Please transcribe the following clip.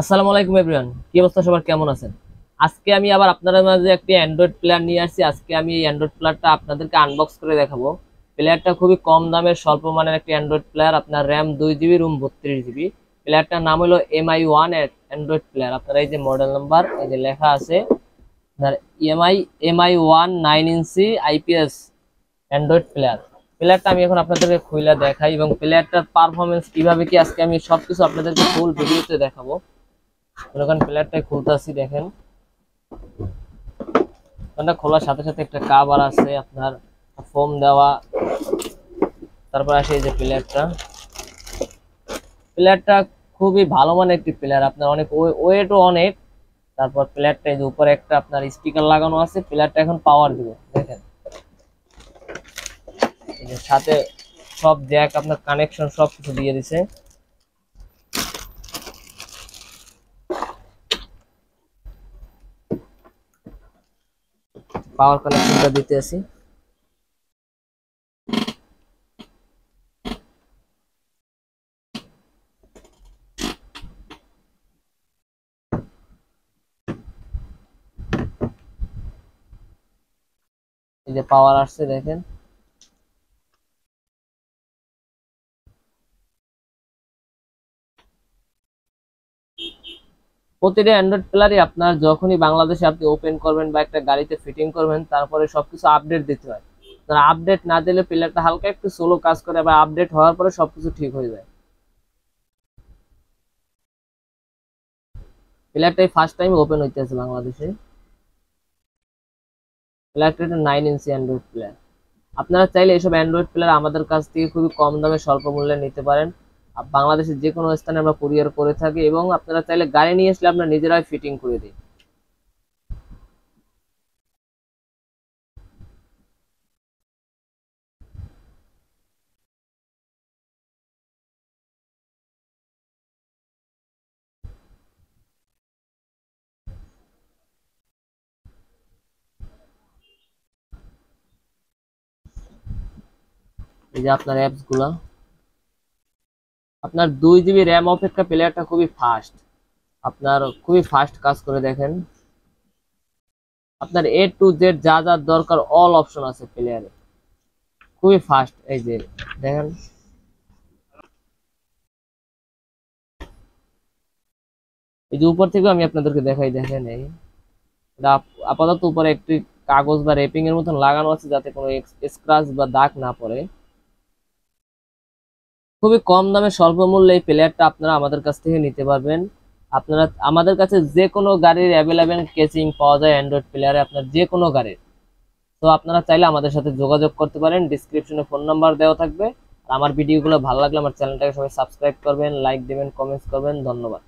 আসসালামু আলাইকুম এভরিওয়ান, কি অবস্থা সবার, কেমন আছেন? আজকে আমি আবার আপনাদের মাঝে একটি অ্যান্ড্রয়েড প্লেয়ার নিয়ে আসছি। আজকে আমি এই অ্যান্ড্রয়েড প্লেয়ারটা আপনাদেরকে আনবক্স করে দেখাবো। প্লেয়ারটা খুবই কম দামের স্বল্প মানের একটি অ্যান্ড্রয়েড প্লেয়ার, আপনার র্যাম 2 জিবি, রুম 32 জিবি। প্লেয়ারটার নাম হলো MI1 অ্যান্ড্রয়েড প্লেয়ার। আপনার এই যে মডেল নাম্বার এই যে লেখা আছে, আপনার MI1 9 ইঞ্চি IPS অ্যান্ড্রয়েড প্লেয়ার। প্লেয়ারটা আমি এখন আপনাদেরকে খুলে দেখাই এবং প্লেয়ারটার পারফরমেন্স কিভাবে কি আজকে আমি সবকিছু আপনাদেরকে ফুল ভিডিওতে দেখাবো। এখন প্লেয়ারটাই খুলতেছি, দেখেন ওটা খোলার সাথে সাথে একটা কাভার আছে, আপনার ফোম দেওয়া। তারপর আসে এই যে প্লেয়ারটা খুবই ভালো মানের একটি প্লেয়ার, আপনার অনেক ওয়েটও অনেক। তারপর প্লেয়ারটা এই যে উপরে একটা আপনার স্টিকার লাগানো আছে। প্লেয়ারটা এখন পাওয়ার দিবে, দেখেন এই যে সাথে সব জ্যাক আপনার কানেকশন সব কিছু দিয়ে দিছে। পাওয়ার কানেকশনটা দিতে আসি। এই যে পাওয়ার আসছে, দেখেন প্রতিটা অ্যান্ড্রয়েড প্লেয়ারই আপনার যখনই বাংলাদেশে আপনি ওপেন করবেন বা একটা গাড়িতে ফিটিং করবেন, তারপরে সবকিছু আপডেট দিতে হয়। আপডেট না দিলে প্লেয়ারটা হালকা একটু স্লো কাজ করে, আবার আপডেট হওয়ার পরে সবকিছু ঠিক হয়ে যায়। প্লেয়ারটাই ফার্স্ট টাইম ওপেন হইতেছে বাংলাদেশে। প্লেয়ারটা একটা 9 ইঞ্চি অ্যান্ড্রয়েড প্লেয়ার। আপনারা চাইলে এইসব অ্যান্ড্রয়েড প্লেয়ার আমাদের কাছ থেকে খুবই কম দামে স্বল্প মূল্যে নিতে পারেন। বাংলাদেশের যে কোনো স্থানে আমরা কুরিয়ার করে থাকি এবং আপনারা চাইলে গাড়ি নিয়ে আসলে আমরা নিজেরাই ফিটিং করে দিই। এই যে আপনার অ্যাপস গুলা, আপনার 2 জিবি র্যাম অপেক্ষা প্লেয়ারটা খুবই ফাস্ট, আপনার খুবই ফাস্ট কাজ করে। দেখেন আপনার A to Z যা যা দরকার অল অপশন আছে প্লেয়ারে, খুবই ফাস্ট। এই যে দেখেন এই যে উপর থেকে আমি আপনাদেরকে দেখাই, দেখেন এই এটা আপাতত উপরে একটি কাগজ বা রেপিং এর মতন লাগানো আছে যাতে কোনো স্ক্র্যাচ বা দাগ না পড়ে। খুবই কম দামে স্বল্প মূল্যে এই প্লেয়ারটা আপনারা আমাদের কাছ থেকে নিতে পারবেন। আপনারা আমাদের কাছে যে কোনো গাড়ির অ্যাভেলেবেল কেচিং পাওয়া যায় অ্যান্ড্রয়েড প্লেয়ারে, আপনার যে কোনো গাড়ির। তো আপনারা চাইলে আমাদের সাথে যোগাযোগ করতে পারেন, ডিসক্রিপশনে ফোন নাম্বার দেওয়া থাকবে। আর আমার ভিডিওগুলো ভালো লাগলে আমার চ্যানেলটাকে সবাই সাবস্ক্রাইব করবেন, লাইক দেবেন, কমেন্টস করবেন। ধন্যবাদ।